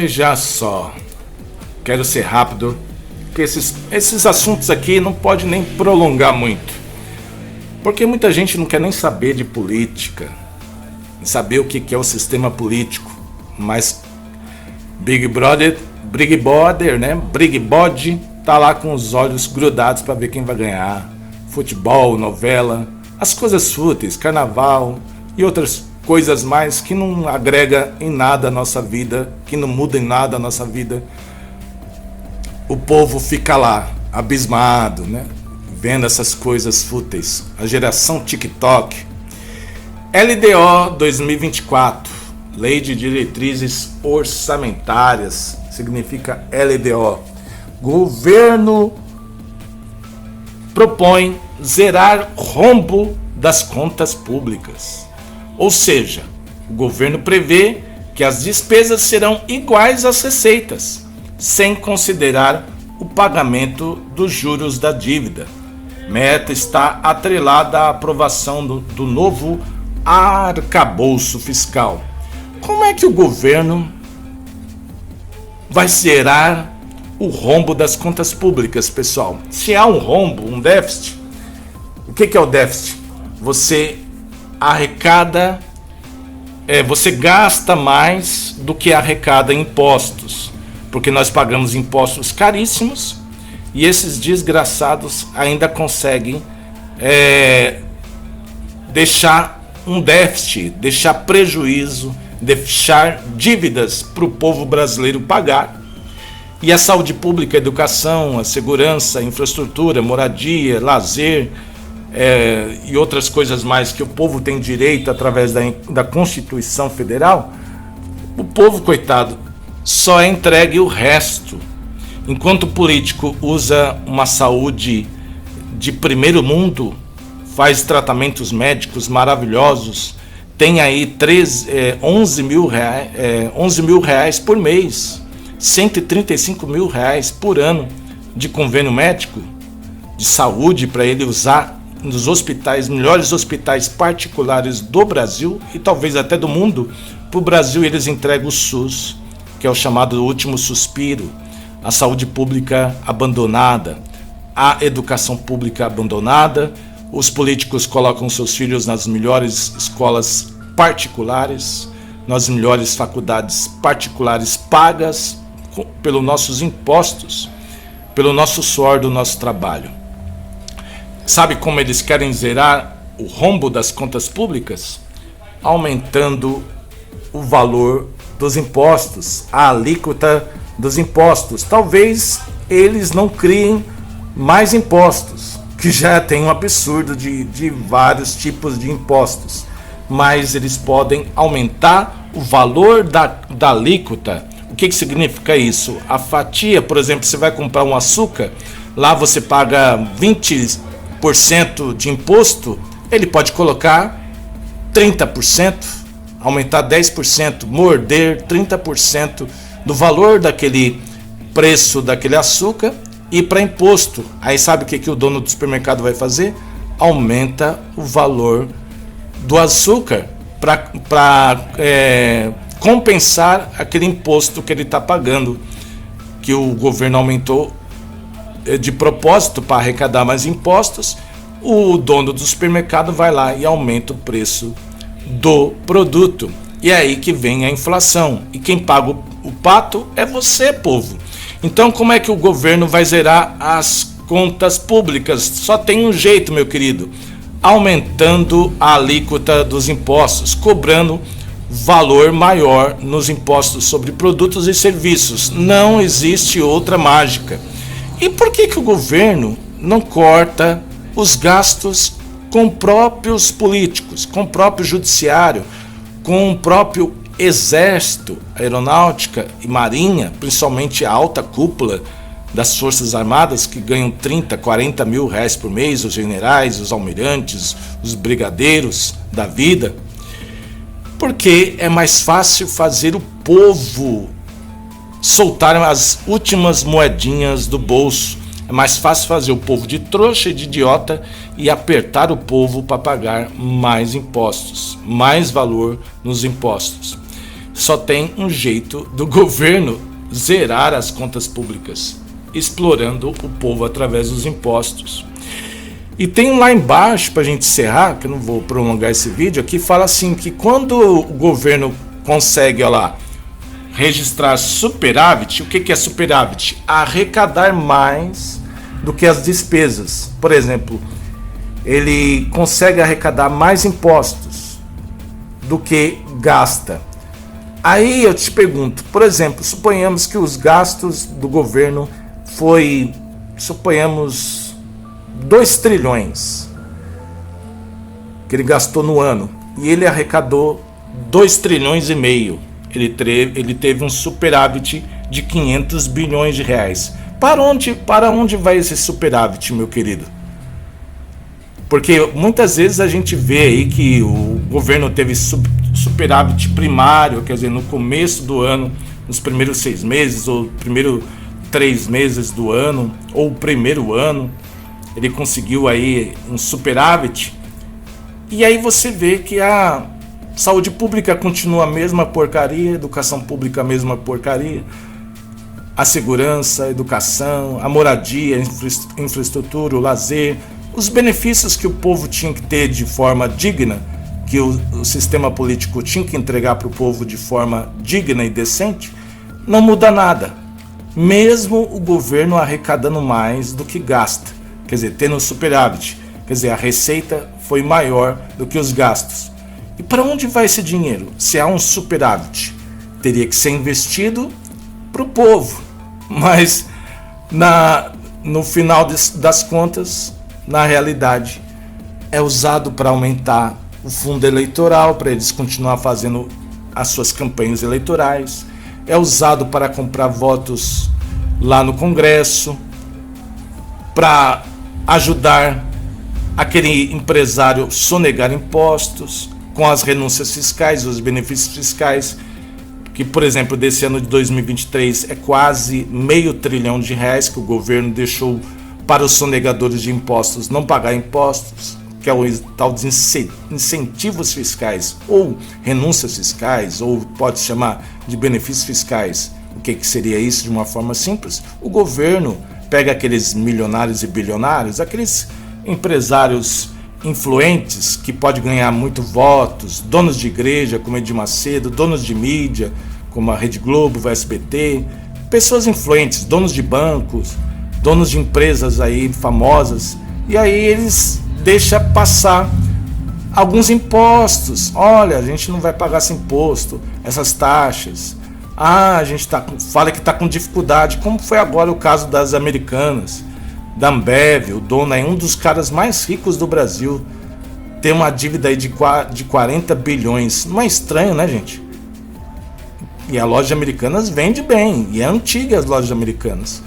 Já só, quero ser rápido, porque esses assuntos aqui não pode nem prolongar muito, porque muita gente não quer nem saber de política, nem saber o que é o sistema político, mas Big Brother, né? Big Bode tá lá com os olhos grudados para ver quem vai ganhar. Futebol, novela, as coisas fúteis, carnaval e outras coisas mais que não agrega em nada a nossa vida, que não muda em nada a nossa vida. O povo fica lá, abismado, né? Vendo essas coisas fúteis. A geração TikTok. LDO 2024, Lei de Diretrizes Orçamentárias, significa LDO. Governo propõe zerar rombo das contas públicas. Ou seja, o governo prevê que as despesas serão iguais às receitas, sem considerar o pagamento dos juros da dívida. Meta está atrelada à aprovação do novo arcabouço fiscal. Como é que o governo vai zerar o rombo das contas públicas, pessoal? Se há um rombo, um déficit, o que é o déficit? Você arrecada, você gasta mais do que arrecada em impostos, porque nós pagamos impostos caríssimos e esses desgraçados ainda conseguem deixar um déficit, deixar prejuízo, deixar dívidas para o povo brasileiro pagar. E a saúde pública, a educação, a segurança, a infraestrutura, moradia, lazer e outras coisas mais que o povo tem direito através da Constituição Federal, o povo, coitado, só é entregue o resto. Enquanto o político usa uma saúde de primeiro mundo, faz tratamentos médicos maravilhosos, tem aí 11 mil reais por mês, 135 mil reais por ano de convênio médico de saúde para ele usar nos hospitais, melhores hospitais particulares do Brasil e talvez até do mundo. Para o Brasil eles entregam o SUS, que é o chamado último suspiro, a saúde pública abandonada, a educação pública abandonada. Os políticos colocam seus filhos nas melhores escolas particulares, nas melhores faculdades particulares pagas pelos nossos impostos, pelo nosso suor do nosso trabalho. Sabe como eles querem zerar o rombo das contas públicas? Aumentando o valor dos impostos, a alíquota dos impostos. Talvez eles não criem mais impostos, que já tem um absurdo de vários tipos de impostos, mas eles podem aumentar o valor da alíquota. O que significa isso? A fatia, por exemplo, você vai comprar um açúcar, lá você paga 20% de imposto, ele pode colocar 30%, aumentar 10%, morder 30% do valor daquele preço daquele açúcar e para imposto. Aí sabe o que o dono do supermercado vai fazer? Aumenta o valor do açúcar para compensar aquele imposto que ele está pagando, que o governo aumentou de propósito para arrecadar mais impostos. O dono do supermercado vai lá e aumenta o preço do produto. E é aí que vem a inflação. E quem paga o pato é você, povo. Então, como é que o governo vai zerar as contas públicas? Só tem um jeito, meu querido: aumentando a alíquota dos impostos, cobrando valor maior nos impostos sobre produtos e serviços. Não existe outra mágica. E por que o governo não corta os gastos com próprios políticos, com o próprio judiciário, com o próprio exército, aeronáutica e marinha, principalmente a alta cúpula das Forças Armadas, que ganham 30, 40 mil reais por mês, os generais, os almirantes, os brigadeiros da vida? Porque é mais fácil fazer o povo soltar as últimas moedinhas do bolso. É mais fácil fazer o povo de trouxa e de idiota e apertar o povo para pagar mais impostos, mais valor nos impostos. só tem um jeito do governo zerar as contas públicas, explorando o povo através dos impostos. E tem lá embaixo, para a gente encerrar, que eu não vou prolongar esse vídeo aqui, fala assim que quando o governo consegue, olha lá, registrar superávit, o que é superávit? Arrecadar mais do que as despesas. Por exemplo, ele consegue arrecadar mais impostos do que gasta. Aí eu te pergunto, por exemplo, suponhamos que os gastos do governo foi, suponhamos, 2 trilhões que ele gastou no ano, e ele arrecadou 2 trilhões e meio. Ele teve um superávit de 500 bilhões de reais. Para onde vai esse superávit, meu querido? Porque muitas vezes a gente vê aí que o governo teve superávit primário, quer dizer, no começo do ano, nos primeiros 6 meses, ou primeiro 3 meses do ano, ou o primeiro ano, ele conseguiu aí um superávit. E aí você vê que a saúde pública continua a mesma porcaria, educação pública a mesma porcaria, a segurança, a educação, a moradia, a infraestrutura, o lazer, os benefícios que o povo tinha que ter de forma digna, que o sistema político tinha que entregar para o povo de forma digna e decente, não muda nada. Mesmo o governo arrecadando mais do que gasta, quer dizer, tendo superávit, quer dizer, a receita foi maior do que os gastos. E para onde vai esse dinheiro? Se há um superávit, teria que ser investido para o povo. Mas no final das contas, na realidade, é usado para aumentar o fundo eleitoral, para eles continuar fazendo as suas campanhas eleitorais. É usado para comprar votos lá no Congresso, para ajudar aquele empresário sonegar impostos, com as renúncias fiscais, os benefícios fiscais, que, por exemplo, desse ano de 2023 é quase R$500 bilhão que o governo deixou para os sonegadores de impostos não pagar impostos, que é o tal de incentivos fiscais, ou renúncias fiscais, ou pode chamar de benefícios fiscais. O que seria isso de uma forma simples? O governo pega aqueles milionários e bilionários, aqueles empresários influentes que podem ganhar muito votos, donos de igreja como Edir Macedo, donos de mídia como a Rede Globo, o SBT, pessoas influentes, donos de bancos, donos de empresas aí famosas, e aí eles deixam passar alguns impostos. Olha, a gente não vai pagar esse imposto, essas taxas. A gente fala que está com dificuldade, como foi agora o caso das Americanas, da Ambev. O dono é um dos caras mais ricos do Brasil, tem uma dívida aí de 40 bilhões. Não é estranho, né, gente? E a loja Americanas vende bem, e é antiga as lojas Americanas.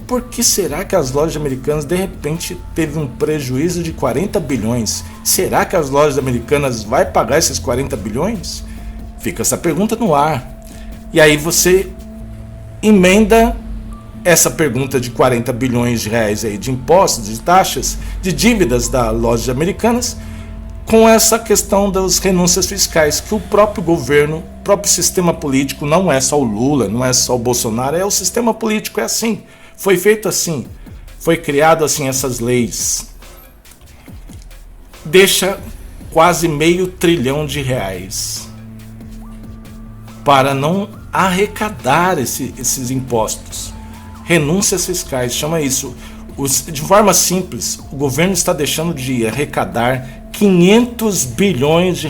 Por que será que as lojas Americanas de repente teve um prejuízo de 40 bilhões? Será que as lojas Americanas vai pagar esses 40 bilhões? Fica essa pergunta no ar. E aí você emenda essa pergunta de 40 bilhões de reais aí de impostos, de taxas, de dívidas da loja Americanas, com essa questão das renúncias fiscais, que o próprio governo, o próprio sistema político, não é só o Lula, não é só o Bolsonaro, é o sistema político, é assim. Foi feito assim, foi criado assim essas leis. Deixa quase R$500 bilhão para não arrecadar esses impostos. Renúncias fiscais, chama isso. De forma simples, o governo está deixando de arrecadar R$500 bilhões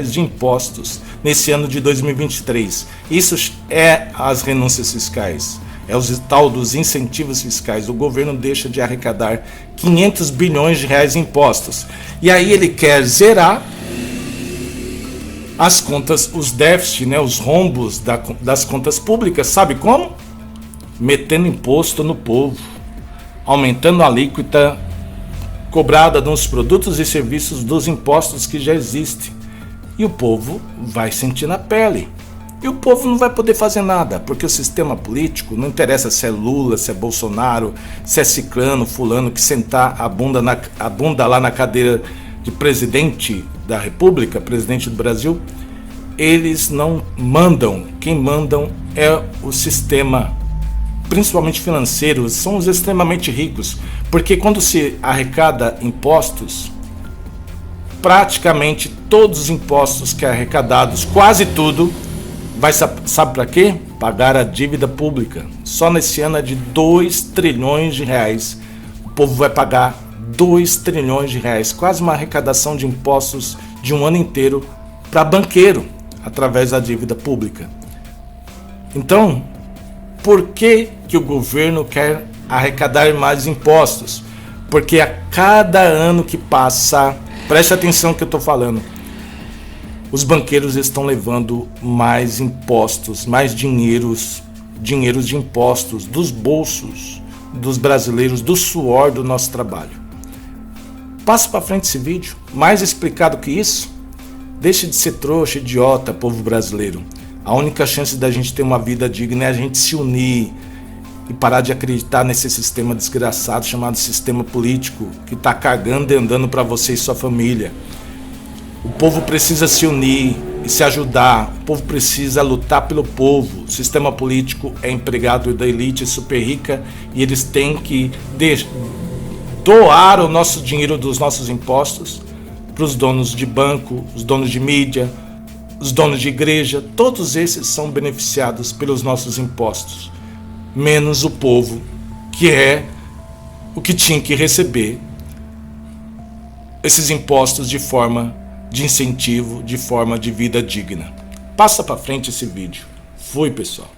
de impostos nesse ano de 2023. Isso é as renúncias fiscais. É o tal dos incentivos fiscais. O governo deixa de arrecadar R$500 bilhões em impostos. E aí ele quer zerar as contas, os déficits, né, os rombos das contas públicas. Sabe como? Metendo imposto no povo, aumentando a alíquota cobrada nos produtos e serviços dos impostos que já existem. E o povo vai sentir na pele. E o povo não vai poder fazer nada, porque o sistema político, não interessa se é Lula, se é Bolsonaro, se é ciclano, fulano, que sentar a bunda lá na cadeira de presidente da República, presidente do Brasil, eles não mandam. Quem mandam é o sistema, principalmente financeiro, são os extremamente ricos, porque quando se arrecada impostos, praticamente todos os impostos que é arrecadados, quase tudo, vai, sabe para quê? Pagar a dívida pública. Só nesse ano é de 2 trilhões de reais. O povo vai pagar 2 trilhões de reais, quase uma arrecadação de impostos de um ano inteiro para banqueiro, através da dívida pública. Então, por que o governo quer arrecadar mais impostos? Porque a cada ano que passa, preste atenção no que eu estou falando, os banqueiros estão levando mais impostos, mais dinheiros de impostos dos bolsos dos brasileiros, do suor do nosso trabalho. Passa para frente esse vídeo, mais explicado que isso. Deixe de ser trouxa, idiota, povo brasileiro. A única chance da gente ter uma vida digna é a gente se unir e parar de acreditar nesse sistema desgraçado chamado sistema político que está cagando e andando para você e sua família. O povo precisa se unir e se ajudar. O povo precisa lutar pelo povo. O sistema político é empregado da elite super rica e eles têm que doar o nosso dinheiro dos nossos impostos para os donos de banco, os donos de mídia, os donos de igreja. Todos esses são beneficiados pelos nossos impostos, menos o povo, que é o que tinha que receber esses impostos de forma de incentivo, de forma de vida digna. Passa para frente esse vídeo. Fui, pessoal.